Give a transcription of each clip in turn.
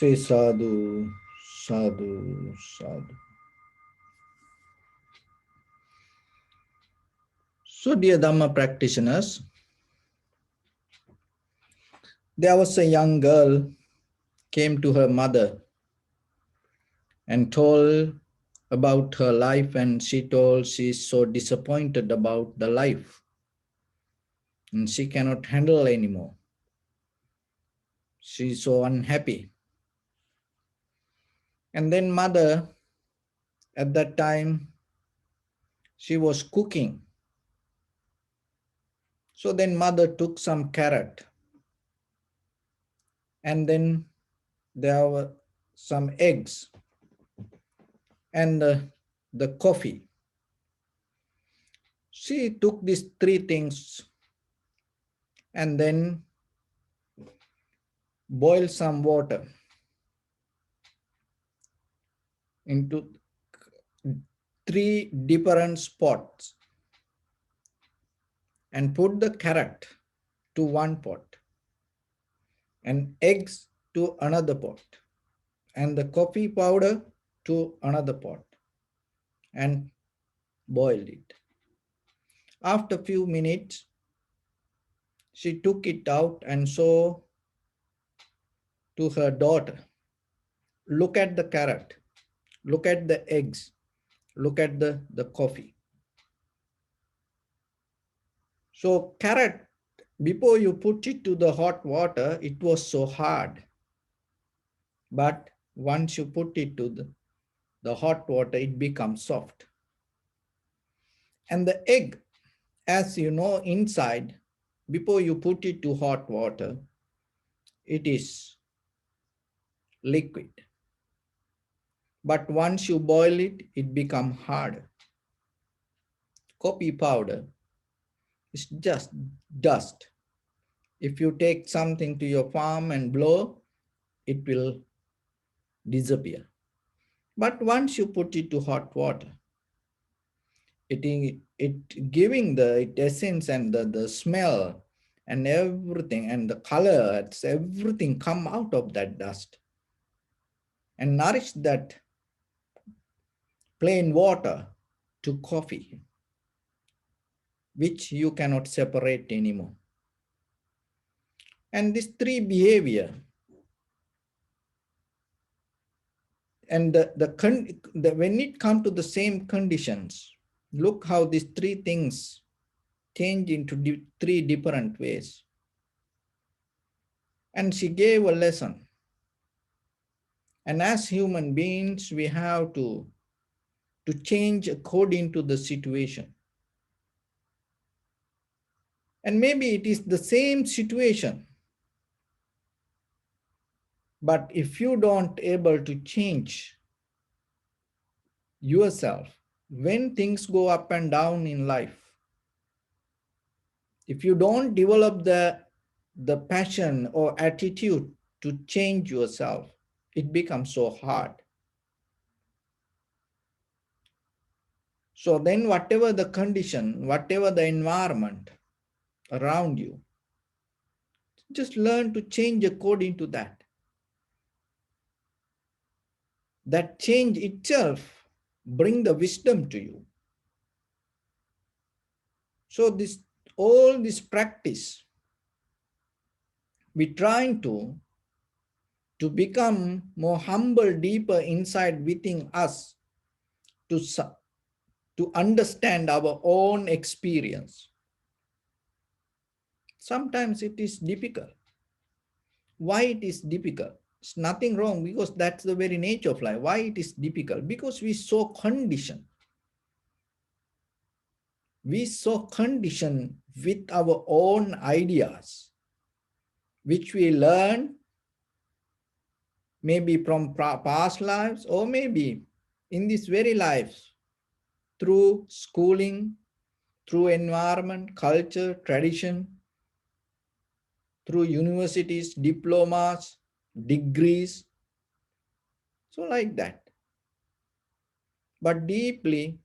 Say sadhu, sadhu, sadhu. So, dear Dharma practitioners, there was a young girl came to her mother and told about her life, and she told she's so disappointed about the life and she cannot handle anymore. She's so unhappy. And then mother, at that time, she was cooking. So then mother took some carrot and then there were some eggs and the coffee. She took these three things and then boiled some water into three different spots and put the carrot to one pot and eggs to another pot and the coffee powder to another pot and boiled it. After a few minutes, she took it out and showed to her daughter, look at the carrot, look at the eggs, look at the coffee. So carrot, before you put it to the hot water, it was so hard. But once you put it to the hot water, it becomes soft. And the egg, as you know, inside, before you put it to hot water, it is liquid. But once you boil it, it becomes hard. Coffee powder is just dust. If you take something to your farm and blow, it will disappear. But once you put it to hot water, it giving the essence and the smell and everything and the color, it's everything come out of that dust and nourish that plain water to coffee, which you cannot separate anymore. And these three behavior and when it comes to the same conditions, look how these three things change into three different ways. And she gave a lesson. And as human beings, we have to change according to the situation. And maybe it is the same situation. But if you don't able to change yourself, when things go up and down in life, if you don't develop the passion or attitude to change yourself, it becomes so hard. So then whatever the condition, whatever the environment around you, just learn to change according to that. That change itself bring the wisdom to you. So all this practice, we're trying to become more humble, deeper inside within us, to understand our own experience. Sometimes it is difficult. Why it is difficult? It's nothing wrong, because that's the very nature of life. Why it is difficult? Because we so conditioned. We so conditioned with our own ideas, which we learn maybe from past lives or maybe in this very lives, through schooling, through environment, culture, tradition, through universities, diplomas, degrees. So like that. But deeply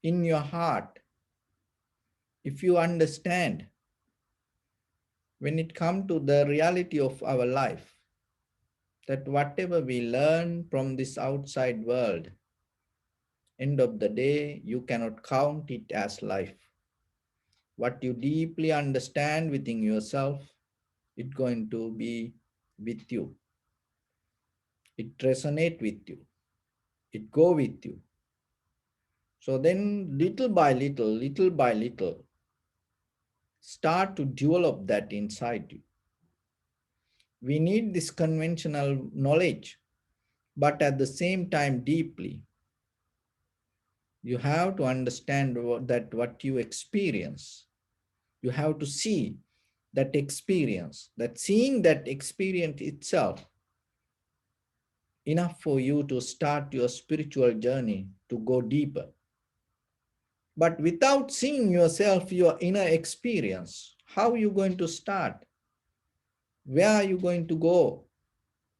in your heart, if you understand, when it comes to the reality of our life, that whatever we learn from this outside world, end of the day, you cannot count it as life. What you deeply understand within yourself, it's going to be with you. It resonate with you. It go with you. So then little by little, start to develop that inside you. We need this conventional knowledge, but at the same time deeply. You have to understand what you experience. You have to see that experience, that seeing that experience itself, enough for you to start your spiritual journey to go deeper. But without seeing yourself, your inner experience, how are you going to start? Where are you going to go?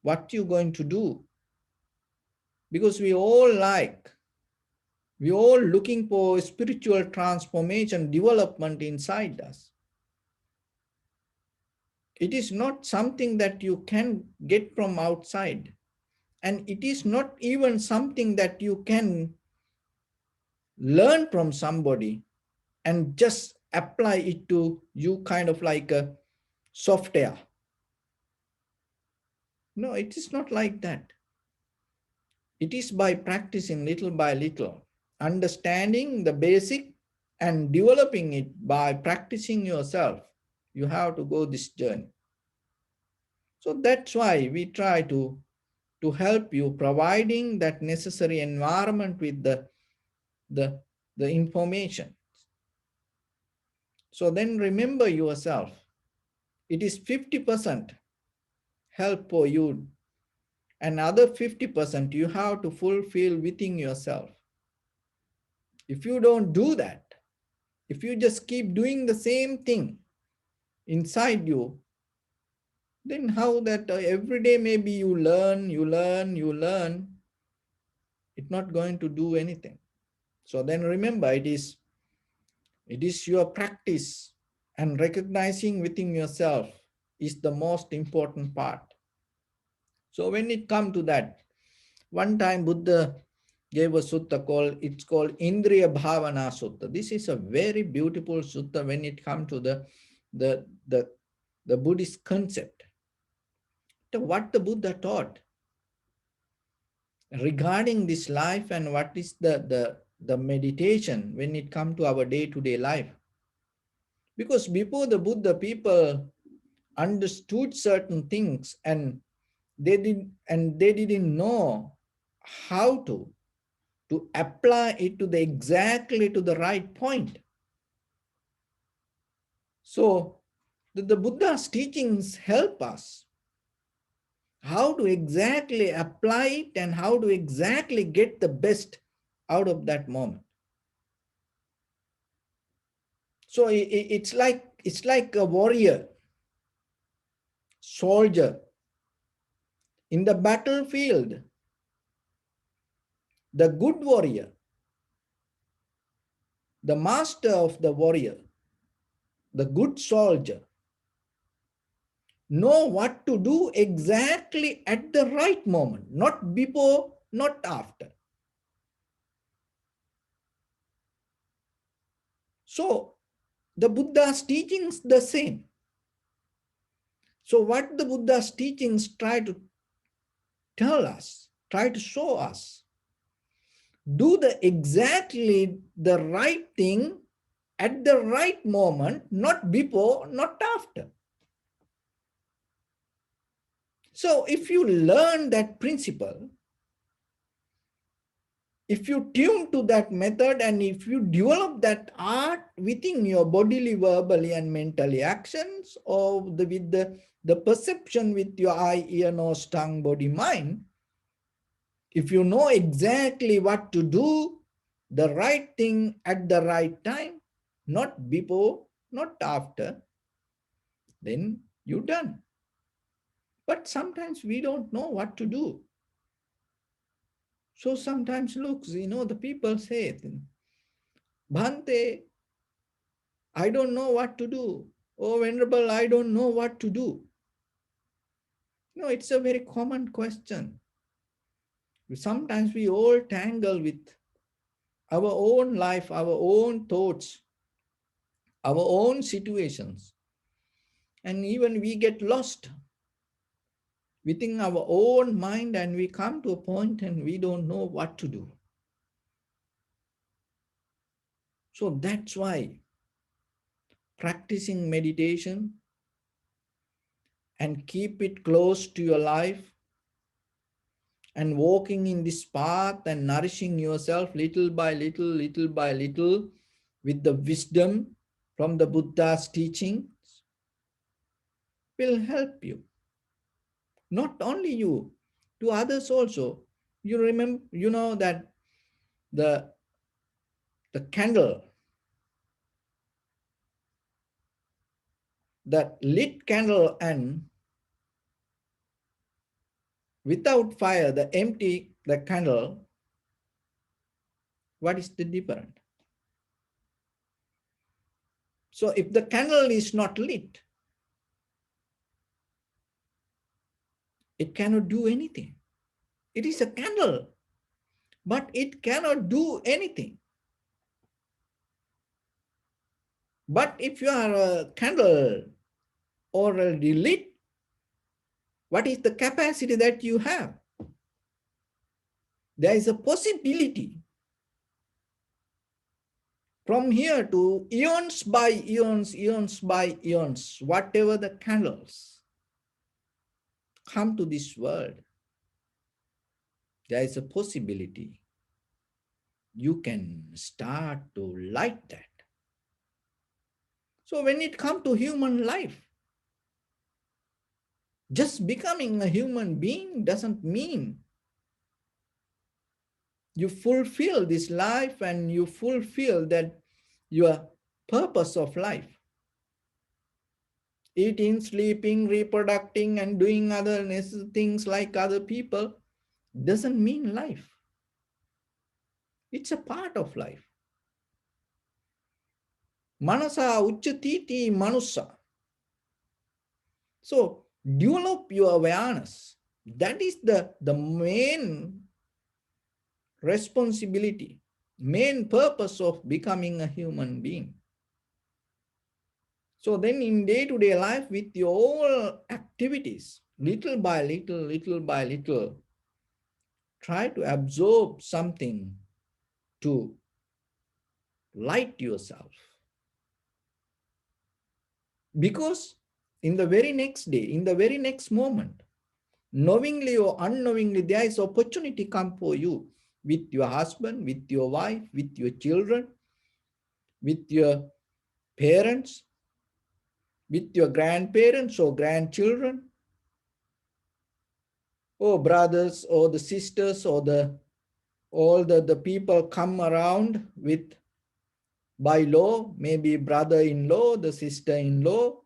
What you going to do? Because we all looking for spiritual transformation, development inside us. It is not something that you can get from outside. And it is not even something that you can learn from somebody and just apply it to you, kind of like a software. No, it is not like that. It is by practicing little by little, understanding the basic and developing it by practicing yourself. You have to go this journey. So that's why we try to help you, providing that necessary environment with the, the information. So then remember yourself, it is 50% help for you, and other 50% you have to fulfill within yourself. If you don't do that, if you just keep doing the same thing inside you, then how that every day maybe you learn, it's not going to do anything. So then remember, it is your practice and recognizing within yourself is the most important part. So when it comes to that, one time Buddha gave a sutta it's called Indriya Bhavana Sutta. This is a very beautiful sutta when it comes to the, the, the Buddhist concept. What the Buddha taught regarding this life and what is the meditation when it comes to our day-to-day life. Because before the Buddha, people understood certain things and they didn't know how to apply it to the exactly to the right point. So the Buddha's teachings help us how to exactly apply it and how to exactly get the best out of that moment. So it's like a warrior, soldier in the battlefield. The good warrior, the master of the warrior, the good soldier, know what to do exactly at the right moment, not before, not after. So the Buddha's teachings the same. So what the Buddha's teachings try to tell us, try to show us, do exactly the right thing at the right moment, not before, not after. So if you learn that principle, if you tune to that method, and if you develop that art within your bodily, verbally, and mentally actions, or with the perception with your eye, ear, nose, tongue, body, mind, if you know exactly what to do, the right thing at the right time, not before, not after, then you're done. But sometimes we don't know what to do. So sometimes looks, the people say, Bhante, I don't know what to do. Oh, Venerable, I don't know what to do. No, it's a very common question. Sometimes we all tangle with our own life, our own thoughts, our own situations, and even we get lost within our own mind, and we come to a point and we don't know what to do. So that's why practicing meditation and keep it close to your life and walking in this path and nourishing yourself little by little, little by little with the wisdom from the Buddha's teachings will help you. Not only you, to others also. You remember, you know that the the candle, that lit candle and without fire, the empty the candle, what is the difference? So if the candle is not lit, it cannot do anything. It is a candle, but it cannot do anything. But if you are a candle already lit, what is the capacity that you have? There is a possibility from here to eons by eons, eons by eons, whatever the candles come to this world, there is a possibility you can start to light that. So when it comes to human life, just becoming a human being doesn't mean you fulfill this life and you fulfill that your purpose of life. Eating, sleeping, reproducing, and doing other things like other people doesn't mean life. It's a part of life. Manasa uchatiti manusa. So develop your awareness. That is the main responsibility, main purpose of becoming a human being. So then in day-to-day life with your activities, little by little, try to absorb something to light yourself. Because in the very next day, in the very next moment, knowingly or unknowingly, there is opportunity come for you with your husband, with your wife, with your children, with your parents, with your grandparents or grandchildren, or brothers or the sisters or all the people come around with by law, maybe brother-in-law, the sister-in-law,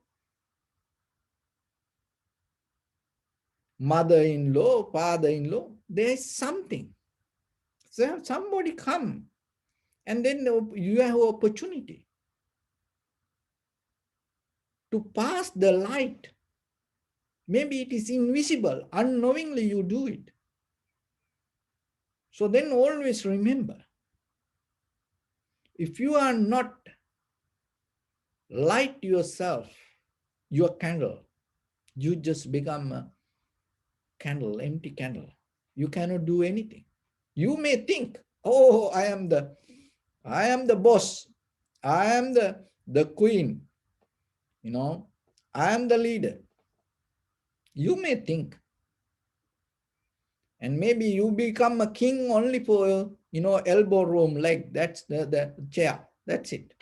mother-in-law, father-in-law. There is something. So somebody come and then you have opportunity to pass the light. Maybe it is invisible, unknowingly you do it. So then always remember, if you are not light yourself, your candle, you just become a candle, empty candle. You cannot do anything. You may think, oh, I am the boss. I am the queen. I am the leader. You may think, and maybe you become a king only for, elbow room, like that's the chair. That's it.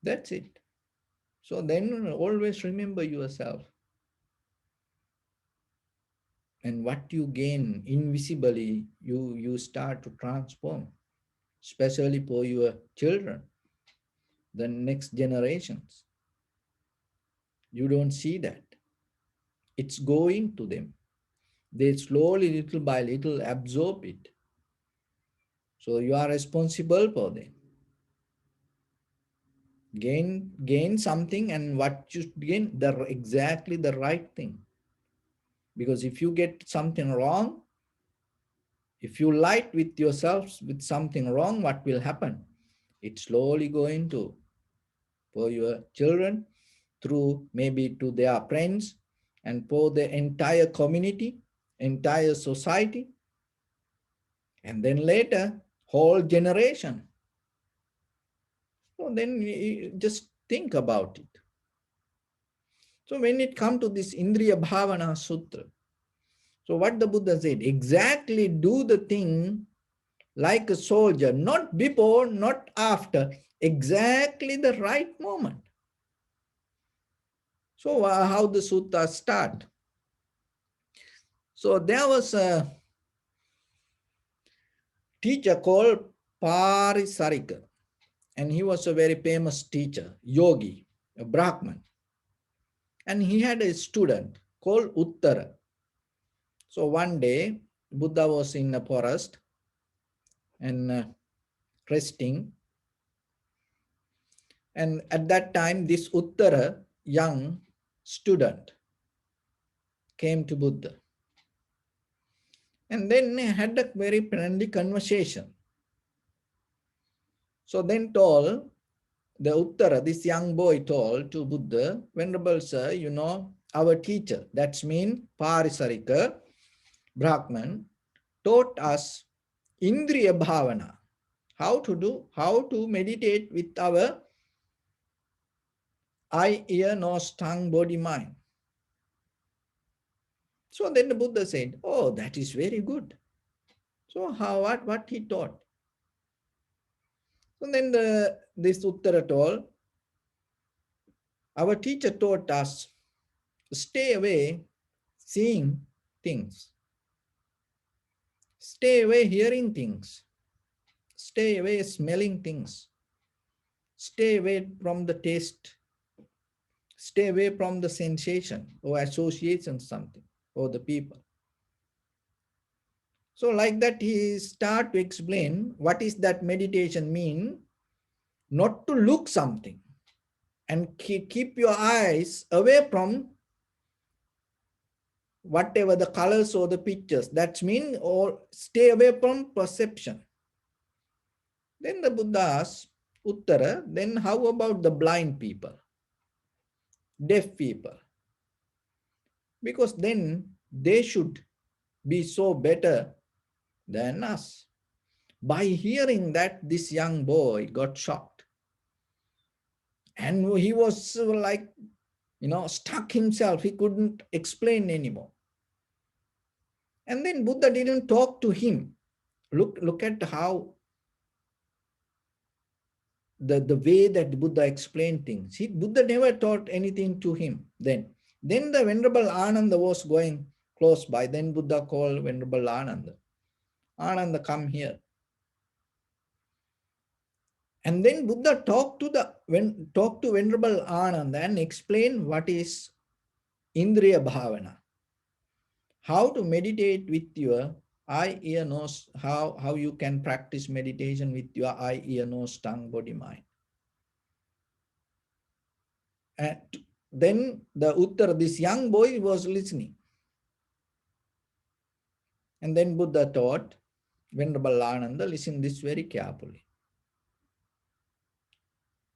That's it. So then always remember yourself. And what you gain invisibly, you start to transform, especially for your children, the next generations. You don't see that. It's going to them. They slowly, little by little, absorb it. So you are responsible for them. Gain something, and what you gain, exactly the right thing. Because if you get something wrong, if you light with yourselves with something wrong, what will happen? It's slowly going to, for your children, through maybe to their friends, and for the entire community, entire society, and then later, whole generation. So then you just think about it. So when it comes to this Indriya Bhavana Sutra, so what the Buddha said, exactly do the thing like a soldier, not before, not after, exactly the right moment. So how the sutta start? So there was a teacher called Parisarika, and he was a very famous teacher, yogi, a Brahman. And he had a student called Uttara. So one day, Buddha was in a forest and resting. And at that time, this Uttara, young student, came to Buddha. And then had a very friendly conversation. So then told the Uttara, this young boy told to Buddha, Venerable Sir, you know, our teacher, that's mean Parisarika, Brahman, taught us Indriya Bhavana, how to meditate with our eye, ear, nose, tongue, body, mind. So then the Buddha said, oh, that is very good. So what he taught? So then this Uttara told, our teacher taught us, stay away seeing things, stay away hearing things, stay away smelling things, stay away from the taste, stay away from the sensation or association something or the people. So like that, he start to explain what is that meditation mean, not to look something and keep your eyes away from whatever the colors or the pictures. That mean, or stay away from perception. Then the Buddha asks Uttara, then how about the blind people, deaf people? Because then they should be so better than us. By hearing that, this young boy got shocked. And he was like, stuck himself. He couldn't explain anymore. And then Buddha didn't talk to him. Look at how the way that Buddha explained things. Buddha never taught anything to him then. Then the Venerable Ananda was going close by. Then Buddha called Venerable Ananda. Ananda, come here. And then Buddha talked to Venerable Ananda and explained what is Indriya Bhavana. How to meditate with your eye, ear, nose, how you can practice meditation with your eye, ear, nose, tongue, body, mind. And then the Uttara, this young boy was listening. And then Buddha taught Venerable Ananda, listen this very carefully.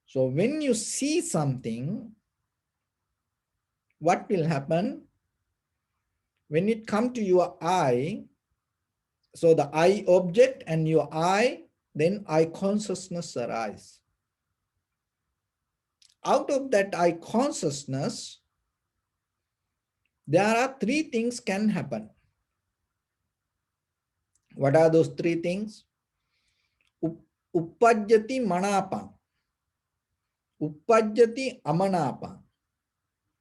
So when you see something, what will happen? When it comes to your eye, so the eye object and your eye, then eye consciousness arise. Out of that eye consciousness, there are three things can happen. What are those three things? Uppajjati manapam, uppajjati amanapam,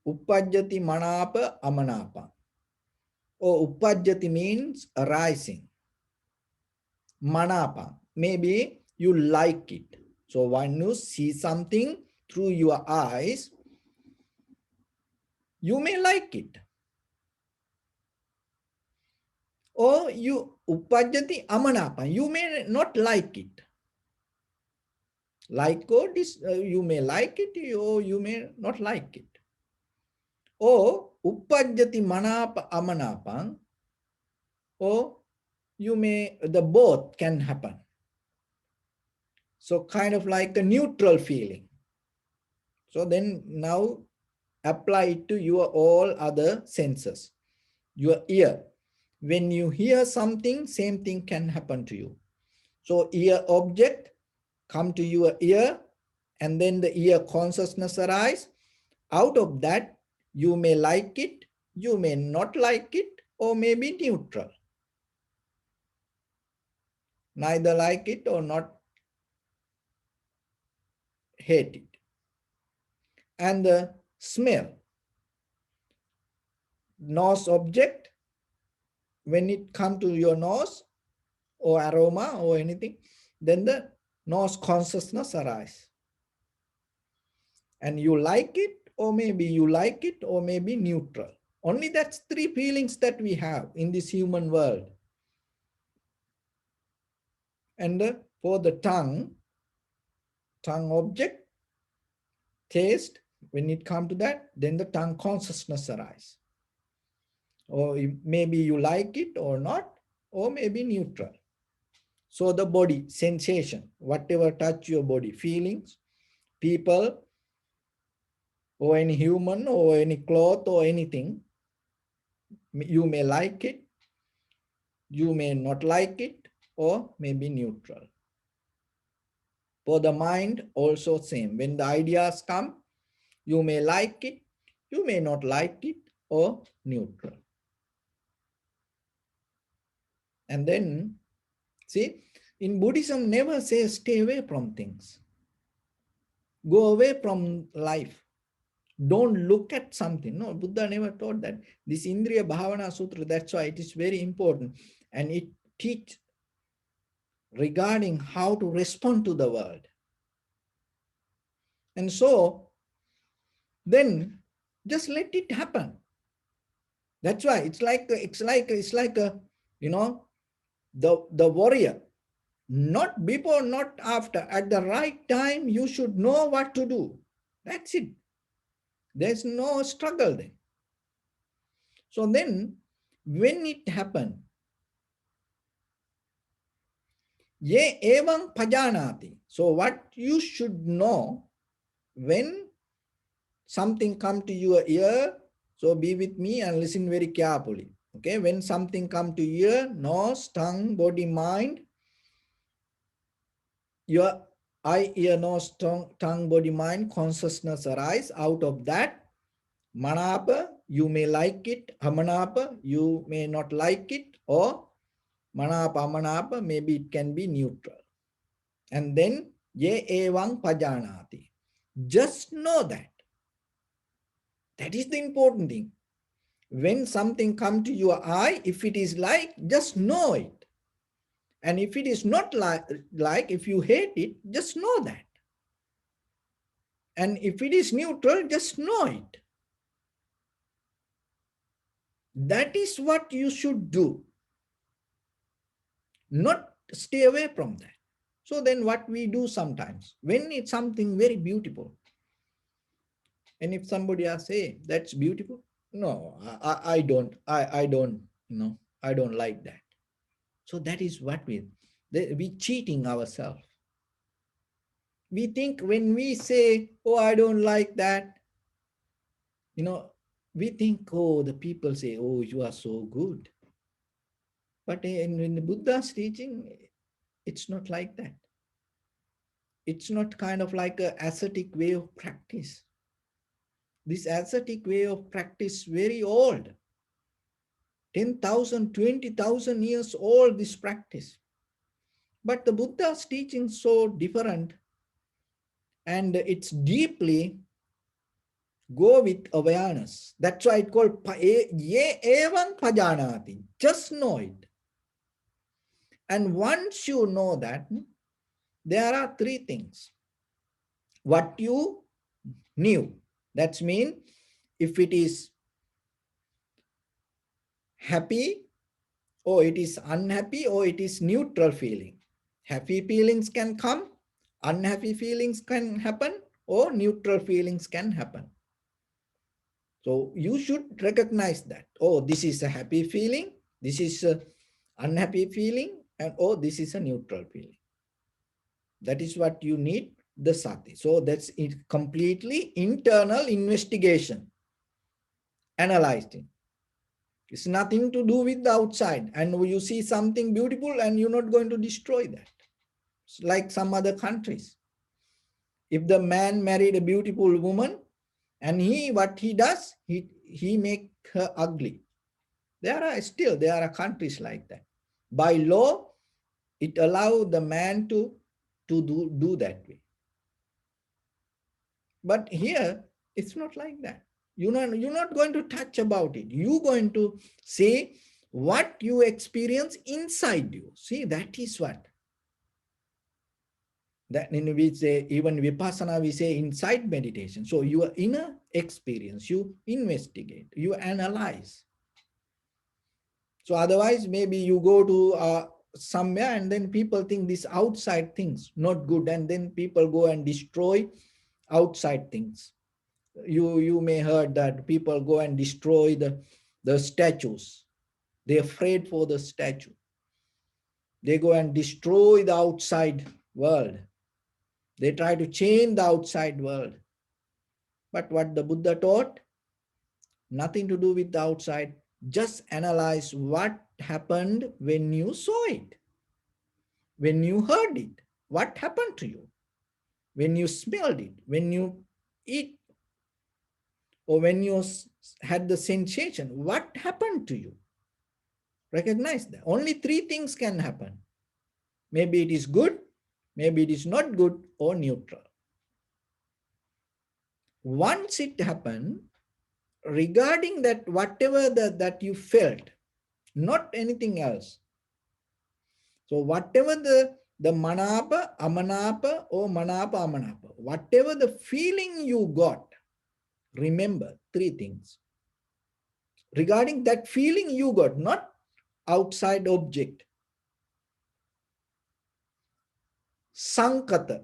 uppajjati manapa amanapa. Or uppajjati means arising. Manapa, maybe you like it. So when you see something through your eyes, you may like it. Or you uppajjati amanapa, you may not like it. Like or you may like it or you may not like it. Or uppajjati manapa amanapang, or you may, the both can happen. So kind of like a neutral feeling. So then now apply it to your all other senses. Your ear. When you hear something, same thing can happen to you. So ear object come to your ear, and then the ear consciousness arise. Out of that, you may like it, you may not like it, or maybe neutral. Neither like it or not hate it. And the smell. Nose object, when it come to your nose, or aroma or anything, then the nose consciousness arise. And you like it, or maybe you like it, or maybe neutral. Only that's three feelings that we have in this human world. And for the tongue object, taste, when it come to that, then the tongue consciousness arise. Or maybe you like it or not, or maybe neutral. So the body, sensation, whatever touch your body, feelings, people, or any human, or any cloth, or anything, you may like it, you may not like it, or maybe neutral. For the mind, also same. When the ideas come, you may like it, you may not like it, or neutral. And then, see, in Buddhism, never say stay away from things. Go away from life. Don't look at something. No, Buddha never taught that. This Indriya Bhavana Sutra, that's why it is very important. And it teaches regarding how to respond to the world. And so, then just let it happen. That's why it's like a, you know, the warrior. Not before, not after. At the right time, you should know what to do. That's it. There's no struggle then. So then, when it happened, ye evam pajanati. So what you should know when something come to your ear, so be with me and listen very carefully. Okay, when something come to ear, nose, tongue, body, mind, your eye, ear, nose, tongue, body, mind, consciousness arise. Out of that, manapa, you may like it, amanapa, you may not like it, or manapa, amanapa, maybe it can be neutral. And then, ye evang pajanati. Just know that. That is the important thing. When something come to your eye, if it is like, just know it. And if it is not like, if you hate it, just know that. And if it is neutral, just know it. That is what you should do. Not stay away from that. So then what we do sometimes, when it's something very beautiful, and if somebody asks, hey, that's beautiful. No, I don't, I don't, I don't like that. So that is what we cheating ourselves. We think when we say, oh, I don't like that, we think, oh, the people say, oh, you are so good. But in the Buddha's teaching, it's not like that. It's not kind of like an ascetic way of practice. This ascetic way of practice very old. 10,000, 20,000 years old, this practice. But the Buddha's teaching is so different, and it's deeply go with awareness. That's why it's called ye evam pajanati. Just know it. And once you know that, there are three things. What you knew. That means if it is happy, or it is unhappy, or it is neutral feeling. Happy feelings can come, Unhappy feelings can happen or neutral feelings can happen. So you should recognize that, oh, this is a happy feeling, this is a unhappy feeling, and oh, this is a neutral feeling. That is what you need the sati. So that's it, completely internal investigation, analyzing. It's nothing to do with the outside. And you see something beautiful and you're not going to destroy that. It's like some other countries. If the man married a beautiful woman and what he does, he make her ugly. There are countries like that. By law, it allows the man to do that way. But here, it's not like that. You're not going to touch about it. You're going to say what you experience inside you. See, that is what. That in we say, even Vipassana, we say inside meditation. So your inner experience, you investigate, you analyze. So otherwise, maybe you go to somewhere and then people think these outside things not good, and then people go and destroy outside things. You may heard that people go and destroy the statues. They're afraid for the statue. They go and destroy the outside world. They try to change the outside world. But what the Buddha taught, nothing to do with the outside. Just analyze what happened when you saw it, when you heard it. What happened to you? When you smelled it, when you eat, or when you had the sensation, what happened to you? Recognize that. Only three things can happen. Maybe it is good, maybe it is not good, or neutral. Once it happened, regarding that, whatever that you felt, not anything else. So whatever the manapa, amanapa, or manapa, amanapa, whatever the feeling you got, remember three things. Regarding that feeling you got, not outside object. Sankata.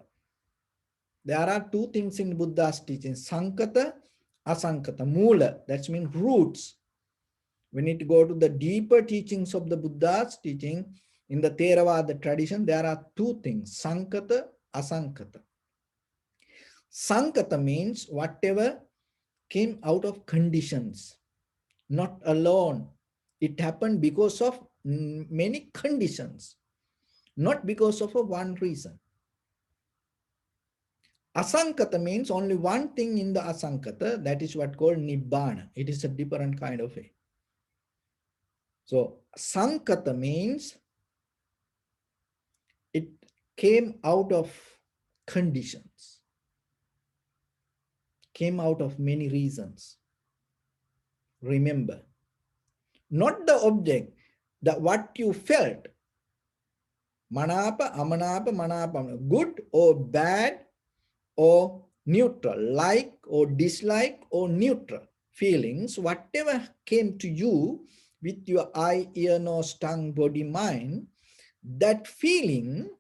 There are two things in Buddha's teaching. Sankata, asankata. Mula, that means roots. We need to go to the deeper teachings of the Buddha's teaching. In the Theravada tradition, there are two things. Sankata, asankata. Sankata means whatever came out of conditions, not alone. It happened because of many conditions, not because of one reason. Asankata means only one thing in the asankata, that is what called nibbana. It is a different kind of way. So sankata means it came out of conditions, came out of many reasons. Remember, not the object, that what you felt, manapa, amanapa, manapa, good or bad or neutral, like or dislike or neutral feelings, whatever came to you with your eye, ear, nose, tongue, body, mind, that feeling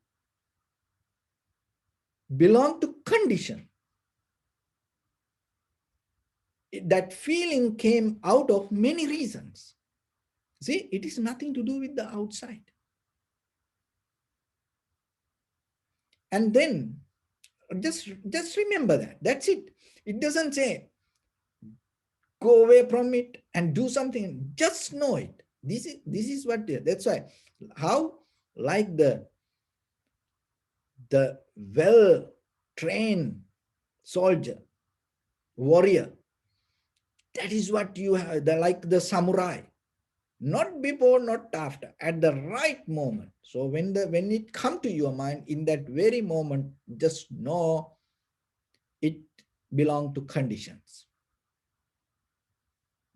belong to condition. That feeling came out of many reasons. See, it is nothing to do with the outside. And then just remember that. That's it. It doesn't say go away from it and do something. Just know it. This is what. That's why. How, like the well-trained soldier, warrior. That is what you have. Like the samurai. Not before, not after, at the right moment. So when it comes to your mind, in that very moment, just know it belongs to conditions.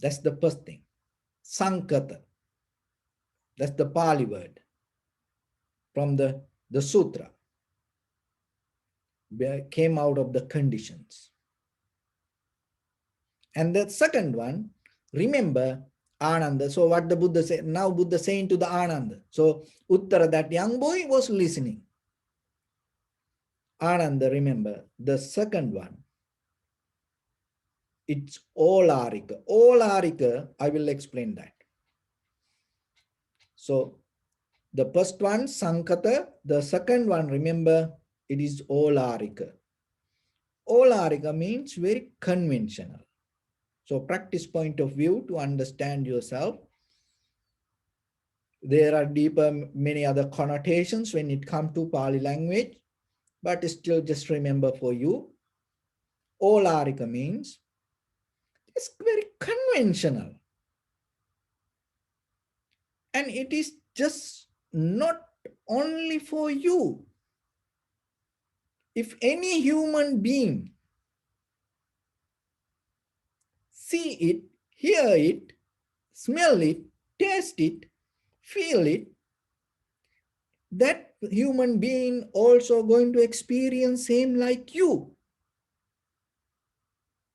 That's the first thing. Sankata. That's the Pali word from the sutra. Came out of the conditions. And the second one, remember, Ananda. So what the Buddha said, now Buddha saying to the Ananda. So Uttara, that young boy, was listening. Ananda, remember, the second one, it's all arika. All arika, I will explain that. So the first one, Sankata, the second one, remember, it is all arika. All arika means very conventional. So practice point of view to understand yourself. There are deeper, many other connotations when it comes to Pali language, but still just remember for you, all arika means it's very conventional. And it is just not only for you. If any human being see it, hear it, smell it, taste it, feel it, that human being also going to experience same like you.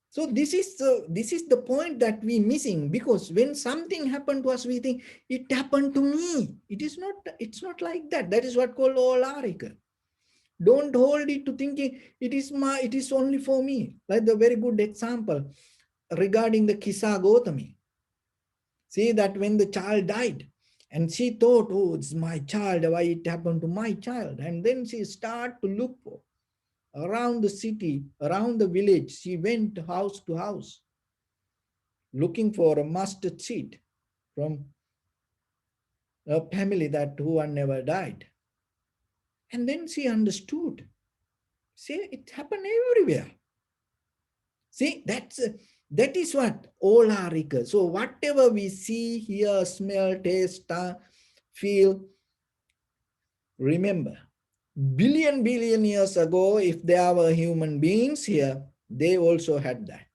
So this is the point that we missing, because when something happened to us, we think it happened to me. It's not like that. That is what called all arika. Don't hold it to thinking it is only for me. Like the very good example regarding the Kisa Gautami. See that when the child died, and she thought, oh, it's my child, why it happened to my child? And then she started to look for around the city, around the village. She went house to house looking for a mustard seed from a family that who one never died. And then she understood. See, it happened everywhere. See, that is what all are equal. So whatever we see, hear, smell, taste, feel, remember, billion years ago, if there were human beings here, they also had that.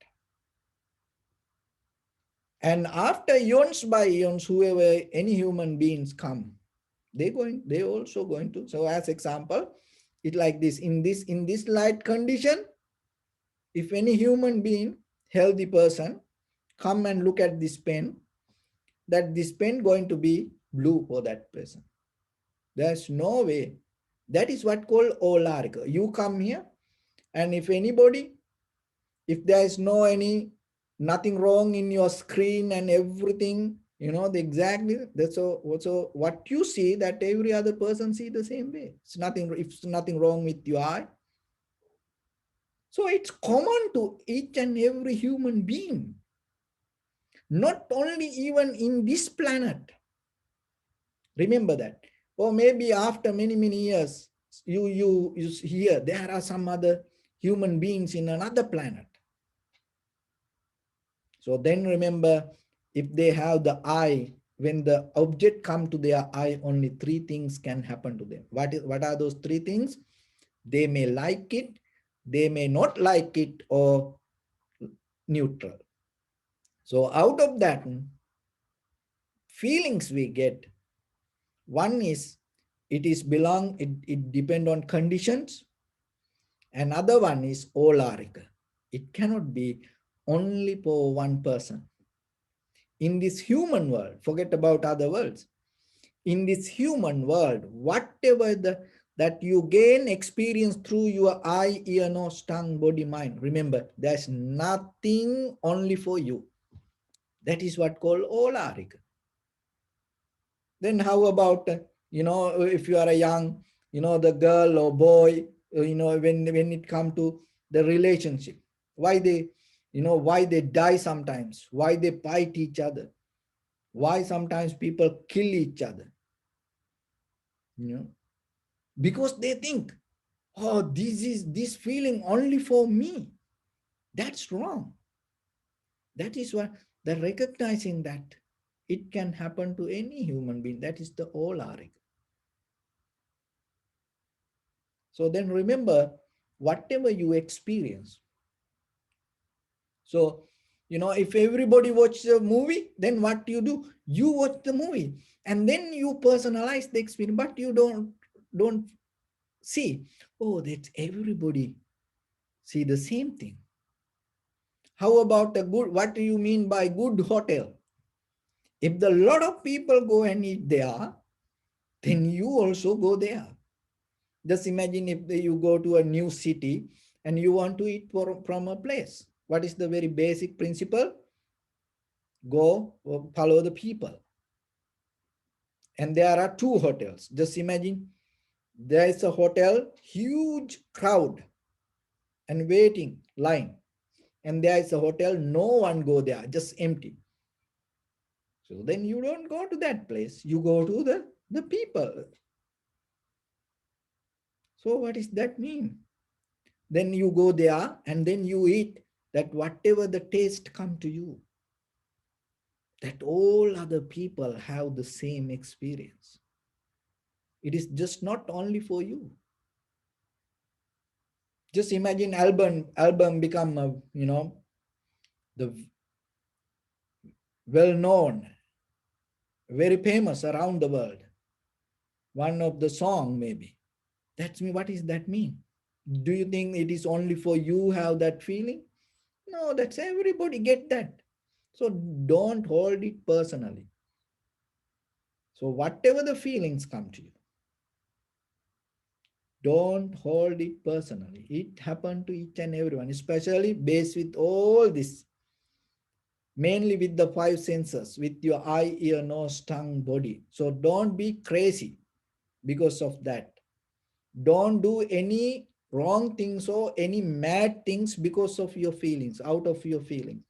And after eons by eons, whoever, any human beings come, they also going to. So as example, it like this, in this light condition, if any human being, healthy person, come and look at this pen, that this pen going to be blue for that person. There's no way. That is what called olarika. You come here, and if anybody, if there is nothing wrong in your screen and everything, exactly, that's also what you see, that every other person see the same way. It's nothing wrong with your eye. So it's common to each and every human being. Not only even in this planet. Remember that. Or maybe after many years, you hear there are some other human beings in another planet. So then remember, if they have the eye, when the object come to their eye, only three things can happen to them. What are those three things? They may like it, they may not like it, or neutral. So out of that, feelings we get, one is it depend on conditions. Another one is olarika. It cannot be only for one person. In this human world, forget about other worlds. In this human world, whatever that you gain experience through your eye, ear, nose, tongue, body, mind, remember, there's nothing only for you. That is what called olarika. Then how about, if you are a young, the girl or boy, when it comes to the relationship, why they die sometimes, why they fight each other, why sometimes people kill each other, because they think, oh, this feeling only for me. That's wrong. That is what the recognizing that it can happen to any human being. That is the olarika. So then remember, whatever you experience. So, if everybody watches a movie, then what do? You watch the movie and then you personalize the experience, but you don't see, oh, that's everybody see the same thing. How about what do you mean by good hotel? If the lot of people go and eat there, then you also go there. Just imagine if you go to a new city and you want to eat from a place. What is the very basic principle? Go follow the people. And there are two hotels. Just imagine there is a hotel, huge crowd and waiting line. And there is a hotel, no one go there, just empty. So then you don't go to that place. You go to the people. So what does that mean? Then you go there and then you eat that whatever the taste come to you, that all other people have the same experience. It is just not only for you. Just imagine album become a, the well known, very famous around the world. One of the song maybe. That's me. What does that mean? Do you think it is only for you have that feeling? No, that's everybody get that. So don't hold it personally. So whatever the feelings come to you, don't hold it personally. It happened to each and everyone, especially based with all this, mainly with the five senses, with your eye, ear, nose, tongue, body. So don't be crazy because of that. Don't do any wrong things or any mad things because of your feelings, out of your feelings.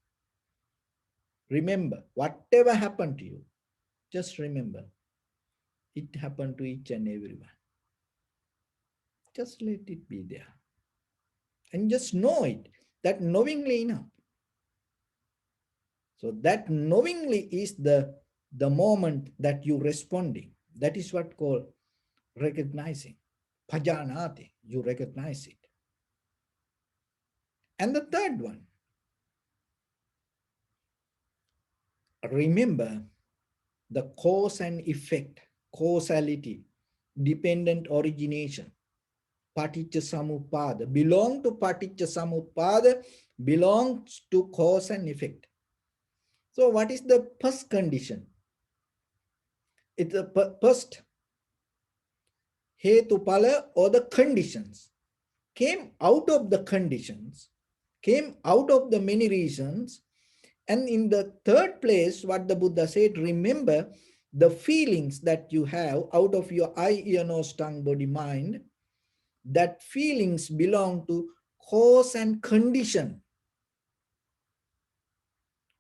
Remember, whatever happened to you, just remember, it happened to each and everyone. Just let it be there. And just know it, that knowingly enough. So that knowingly is the moment that you responding. That is what called recognizing. Pajanati, you recognize it. And the third one, remember the cause and effect, causality, dependent origination, paticca samuppada, belong to paticca samuppada, belongs to cause and effect. So what is the first condition? It's the first hetupala, or the conditions, came out of the conditions, came out of the many reasons. And in the third place, what the Buddha said, remember the feelings that you have out of your eye, ear, nose, tongue, body, mind, that feelings belong to cause and condition,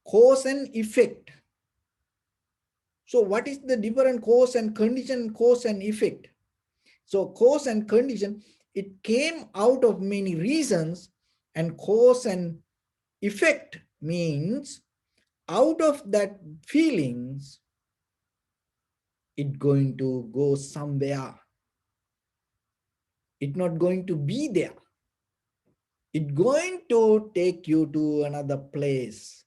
cause and effect. So what is the different cause and condition, cause and effect? So cause and condition, it came out of many reasons, and cause and effect means out of that feelings, it going to go somewhere. It not going to be there. It going to take you to another place.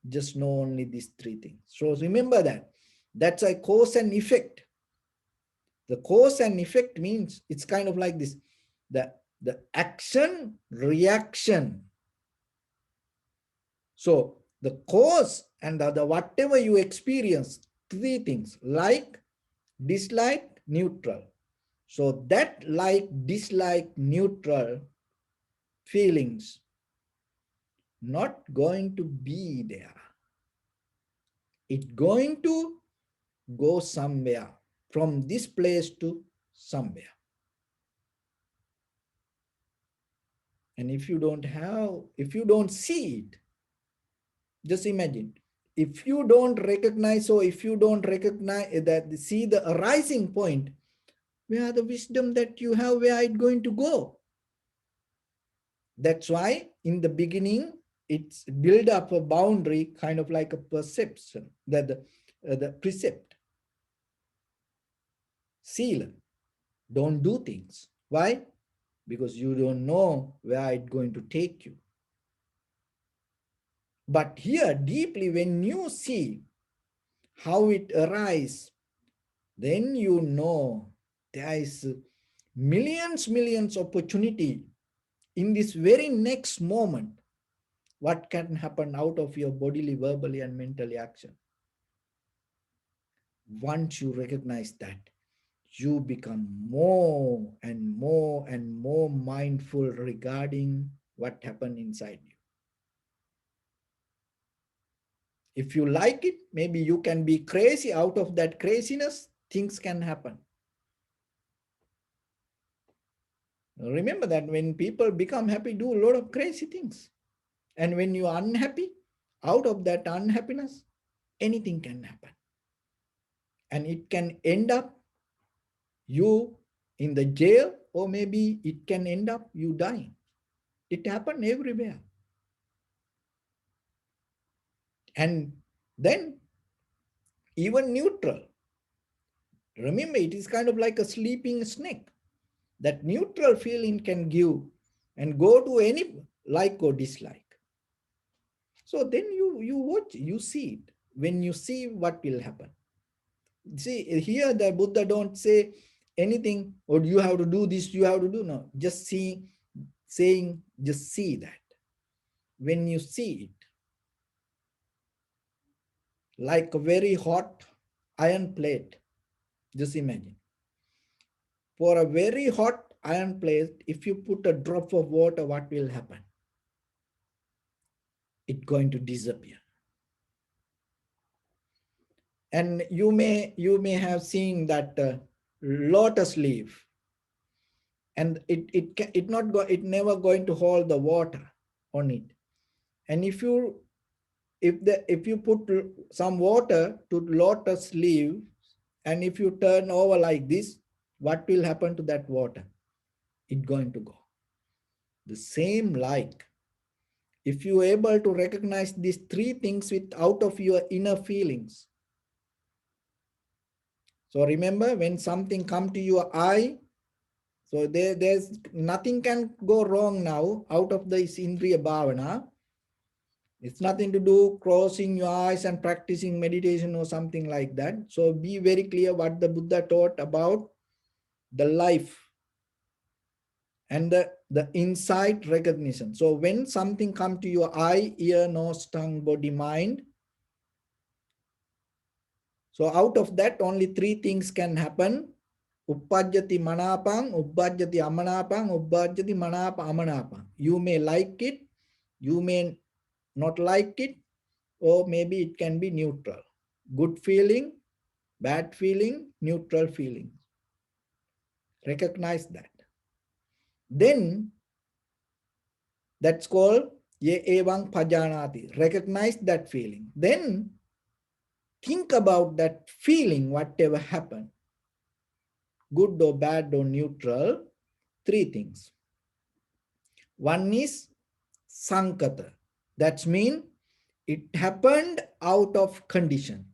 Just know only these three things. So remember that. That's a cause and effect. The cause and effect means it's kind of like this. The action, reaction. So the cause and the whatever you experience, three things: like, dislike, neutral. So that like, dislike, neutral feelings not going to be there. It's going to go somewhere, from this place to somewhere. And if you don't see it, just imagine, if you don't recognize, or if you don't recognize that, see the arising point, where the wisdom that you have, where it's going to go? That's why in the beginning, it's build up a boundary, kind of like a perception, that the precept, seal, don't do things. Why? Because you don't know where it's going to take you. But here, deeply, when you see how it arises, then you know there is millions opportunity in this very next moment. What can happen out of your bodily, verbally, and mentally action? Once you recognize that, you become more and more and more mindful regarding what happened inside you. If you like it, maybe you can be crazy. Out of that craziness, things can happen. Remember that when people become happy, do a lot of crazy things. And when you are unhappy, out of that unhappiness, anything can happen. And it can end up you in the jail, or maybe it can end up you dying. It happened everywhere. And then even neutral. Remember, it is kind of like a sleeping snake. That neutral feeling can give and go to any like or dislike. So then you watch, you see it. When you see what will happen. See, here the Buddha don't say anything, or you have to do this, you have to do. No, just saying, just see that. When you see it, like a very hot iron plate, just imagine. For a very hot iron plate, if you put a drop of water, what will happen? It's going to disappear. And you may have seen that lotus leaf, and it never going to hold the water on it. And if you put some water to lotus leaf, and if you turn over like this, what will happen to that water? It's going to go. The same like, if you are able to recognize these three things with out of your inner feelings. So remember, when something come to your eye, so there's nothing can go wrong now out of this Indriya Bhavana. It's nothing to do closing your eyes and practicing meditation or something like that. So be very clear what the Buddha taught about the life and the insight recognition. So when something come to your eye, ear, nose, tongue, body, mind, so out of that, only three things can happen. Uppajjati manapang, uppajjati amanapang, uppajjati manapa amanapang. You may like it, you may not like it, or maybe it can be neutral. Good feeling, bad feeling, neutral feeling. Recognize that. Then, that's called ye evang pajanati. Recognize that feeling. Then, think about that feeling, whatever happened. Good or bad or neutral, three things. One is sankata. That means it happened out of condition.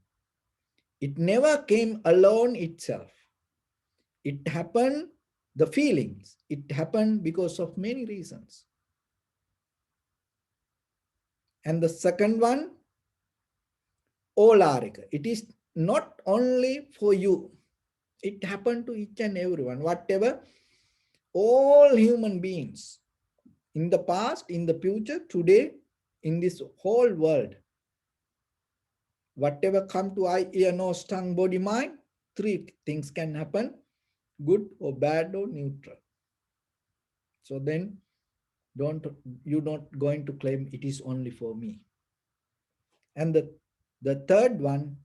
It never came alone itself. It happened, the feelings. It happened because of many reasons. And the second one, olarika. It is not only for you. It happened to each and everyone. Whatever, all human beings, in the past, in the future, today, in this whole world, whatever come to eye, ear, nose, tongue, body, mind, three things can happen, good or bad or neutral. So then you're not going to claim it is only for me. And the third one,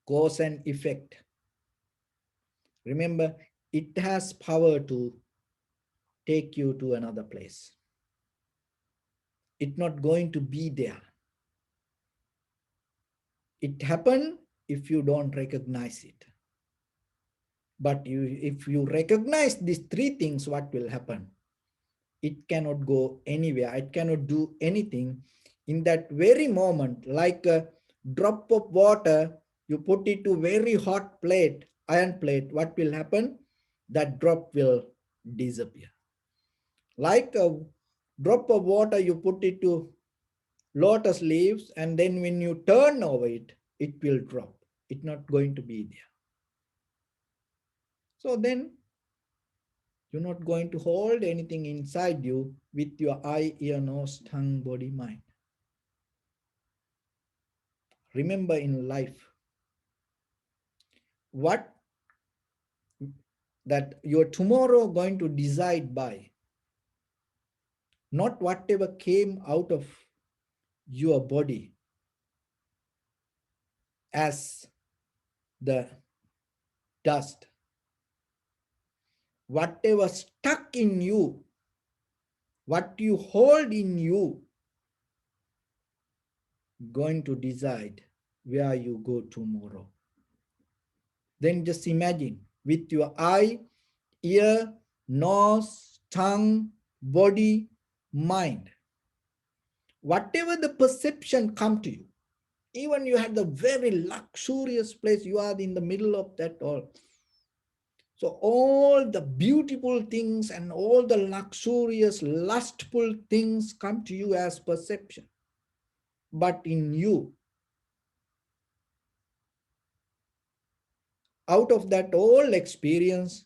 cause and effect. Remember, it has power to take you to another place. It's not going to be there. It happened if you don't recognize it. But if you recognize these three things, what will happen? It cannot go anywhere. It cannot do anything. In that very moment, like a drop of water, you put it to very hot plate, iron plate, what will happen? That drop will disappear. Like a drop of water, you put it to lotus leaves, and then when you turn over it, it will drop. It's not going to be there. So then you're not going to hold anything inside you with your eye, ear, nose, tongue, body, mind. Remember in life, what that your tomorrow going to decide by not whatever came out of your body as the dust, whatever stuck in you, what you hold in you, going to decide where you go tomorrow. Then just imagine with your eye, ear, nose, tongue, body, mind, whatever the perception come to you, even you had the very luxurious place, you are in the middle of that all. So all the beautiful things and all the luxurious, lustful things come to you as perception. But in you, out of that all experience,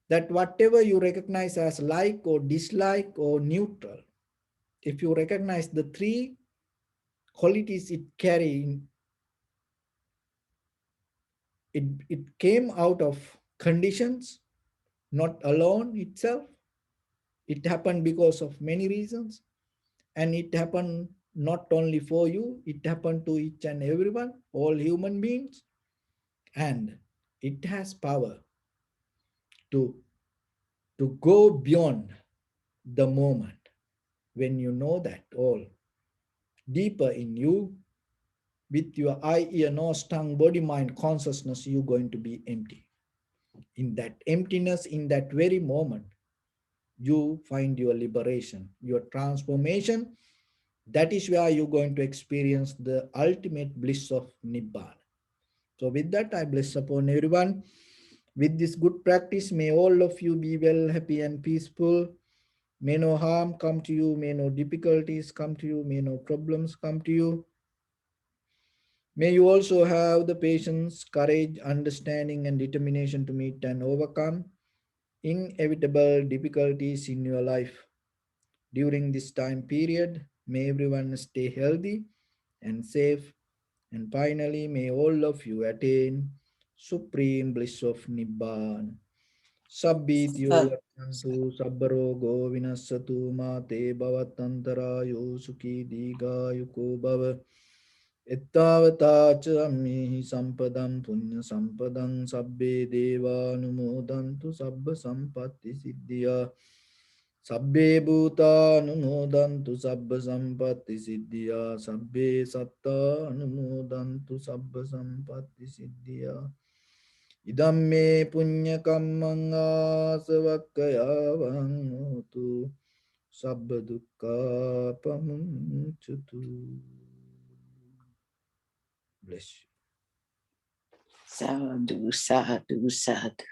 that whatever you recognize as like or dislike or neutral, if you recognize the three qualities it carry, it came out of conditions, not alone itself. It happened because of many reasons, and it happened not only for you, it happened to each and everyone, all human beings, and it has power to go beyond the moment. When you know that all deeper in you, with your eye, ear, nose, tongue, body, mind, consciousness, you're going to be empty. In that emptiness, in that very moment, you find your liberation, your transformation. That is where you're going to experience the ultimate bliss of Nibbana. So with that, I bless upon everyone. With this good practice, may all of you be well, happy and peaceful. May no harm come to you, may no difficulties come to you, may no problems come to you. May you also have the patience, courage, understanding, and determination to meet and overcome inevitable difficulties in your life. During this time period, may everyone stay healthy and safe. And finally, may all of you attain supreme bliss of Nibbana. Sabbityo vatthantu sabbarogo vinassatu mate bhavatantarayo sukhi digayuko bhava. Ittavata cha ammihi sampadam punya sampadam sabbe deva anumodantu sabba sampatti siddhya. Sabbe bhuta anumodantu sabba sampatti siddhya. Sabbe satta anumodantu sabba sampatti siddhya. Idam me punya kammang asavakkayavang hotu sabba dukkha pamuncatu. Bless you. Sadhu, sadhu, sadhu.